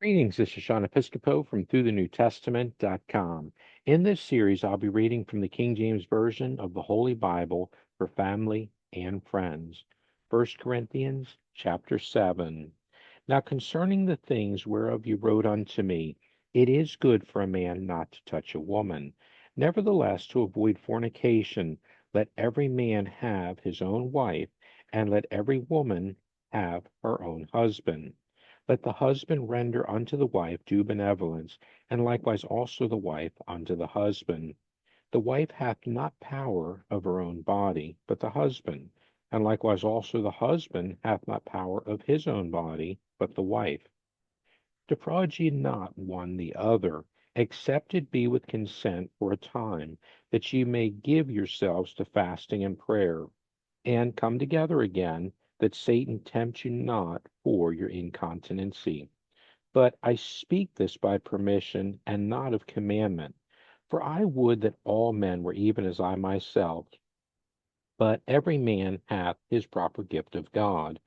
Greetings, this is Sean Episcopo from ThroughTheNewTestament.com. In this series, I'll be reading from the King James Version of the Holy Bible for family and friends. 1 Corinthians chapter 7. Now concerning the things whereof you wrote unto me, it is good for a man not to touch a woman. Nevertheless, to avoid fornication, let every man have his own wife, and let every woman have her own husband. Let the husband render unto the wife due benevolence, and likewise also the wife unto the husband. The wife hath not power of her own body, but the husband, and likewise also the husband hath not power of his own body, but the wife. Defraud ye not one the other, except it be with consent for a time, that ye may give yourselves to fasting and prayer, and come together again, that Satan tempt you not for your incontinency. But I speak this by permission, and not of commandment. For I would that all men were even as I myself, but every man hath his proper gift of God,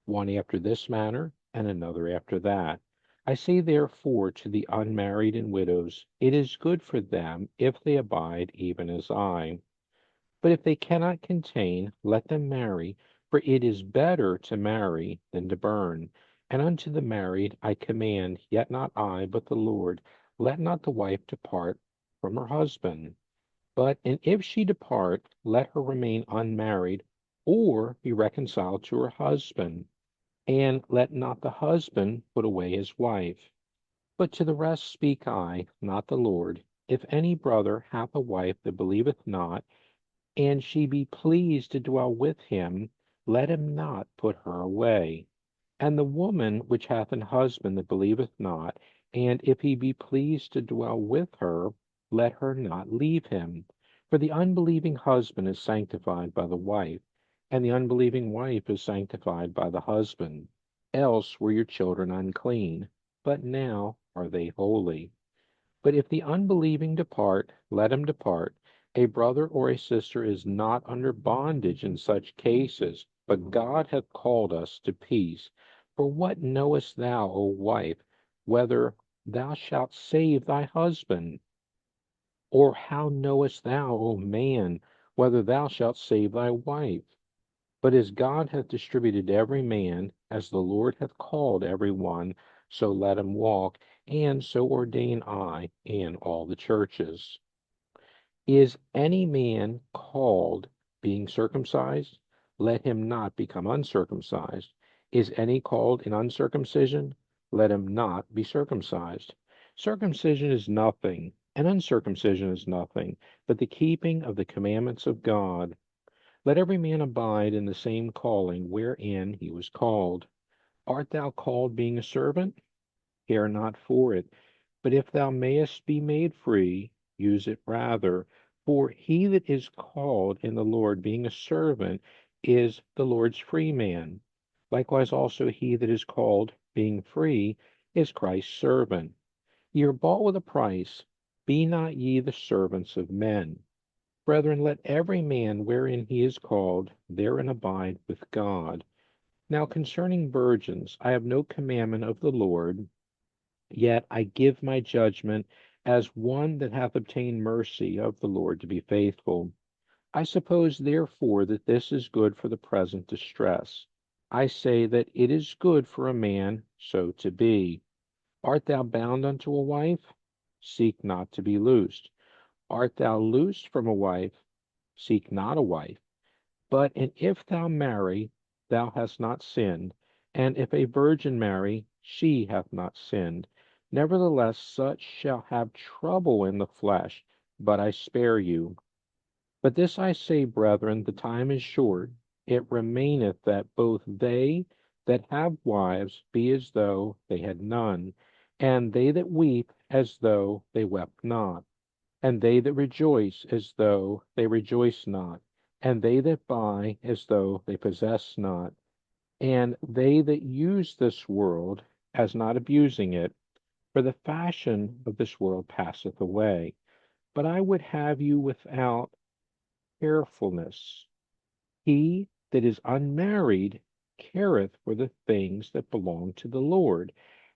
one after this manner, and another after that. I say therefore to the unmarried and widows, it is good for them if they abide even as I. But if they cannot contain, let them marry, for it is better to marry than to burn. And unto the married I command, yet not I, but the Lord, let not the wife depart from her husband. But and if she depart, let her remain unmarried, or be reconciled to her husband. And let not the husband put away his wife. But to the rest speak I, not the Lord. If any brother hath a wife that believeth not, and she be pleased to dwell with him, let him not put her away. And the woman which hath an husband that believeth not, and if he be pleased to dwell with her, let her not leave him. For the unbelieving husband is sanctified by the wife, and the unbelieving wife is sanctified by the husband. Else were your children unclean, but now are they holy. But if the unbelieving depart, let him depart. A brother or a sister is not under bondage in such cases, but God hath called us to peace. For what knowest thou, O wife, whether thou shalt save thy husband? Or how knowest thou, O man, whether thou shalt save thy wife? But as God hath distributed every man, as the Lord hath called every one, so let him walk, and so ordain I in all the churches. Is any man called being circumcised? Let him not become uncircumcised. Is any called in uncircumcision? Let him not be circumcised. Circumcision is nothing, and uncircumcision is nothing, but the keeping of the commandments of God. Let every man abide in the same calling wherein he was called. Art thou called being a servant? Care not for it. But if thou mayest be made free, use it rather. For he that is called in the Lord being a servant is the Lord's free man. Likewise also he that is called being free is Christ's servant. Ye are bought with a price. Be not ye the servants of men. Brethren, let every man wherein he is called therein abide with God. Now concerning virgins, I have no commandment of the Lord, yet I give my judgment as one that hath obtained mercy of the Lord to be faithful. I suppose therefore that this is good for the present distress. I say that it is good for a man so to be. Art thou bound unto a wife? Seek not to be loosed. Art thou loosed from a wife? Seek not a wife. But and if thou marry, thou hast not sinned, and if a virgin marry, she hath not sinned. Nevertheless, such shall have trouble in the flesh, but I spare you. But this I say, brethren, the time is short. It remaineth that both they that have wives be as though they had none, and they that weep as though they wept not, and they that rejoice as though they rejoice not, and they that buy as though they possess not, and they that use this world as not abusing it, for the fashion of this world passeth away. But I would have you without carefulness. He that is unmarried careth for the things that belong to the Lord,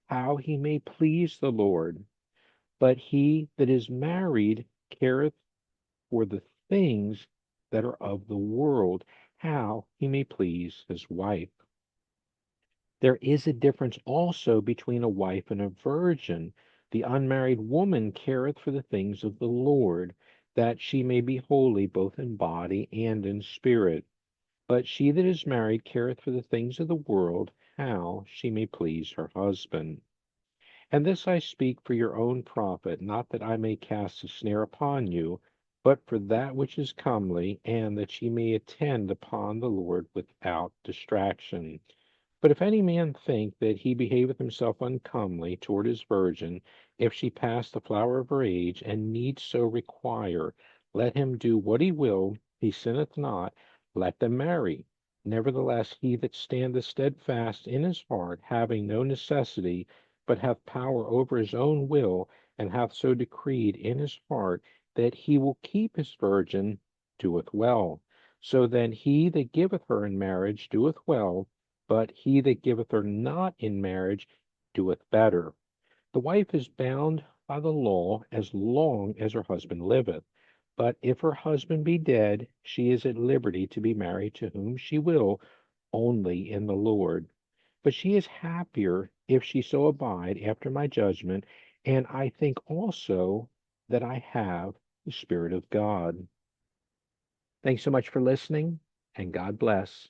how he may please the Lord. But he that is married careth for the things that are of the world, how he may please his wife. There is a difference also between a wife and a virgin. The unmarried woman careth for the things of the Lord, that she may be holy both in body and in spirit. But she that is married careth for the things of the world, how she may please her husband. And this I speak for your own profit, not that I may cast a snare upon you, but for that which is comely, and that ye may attend upon the Lord without distraction. But if any man think that he behaveth himself uncomely toward his virgin, if she pass the flower of her age, and need so require, let him do what he will, he sinneth not, let them marry. Nevertheless, he that standeth steadfast in his heart, having no necessity, but hath power over his own will, and hath so decreed in his heart that he will keep his virgin, doeth well. So then he that giveth her in marriage doeth well, but he that giveth her not in marriage doeth better. The wife is bound by the law as long as her husband liveth. But if her husband be dead, she is at liberty to be married to whom she will, only in the Lord. But she is happier if she so abide after my judgment, and I think also that I have the Spirit of God. Thanks so much for listening, and God bless.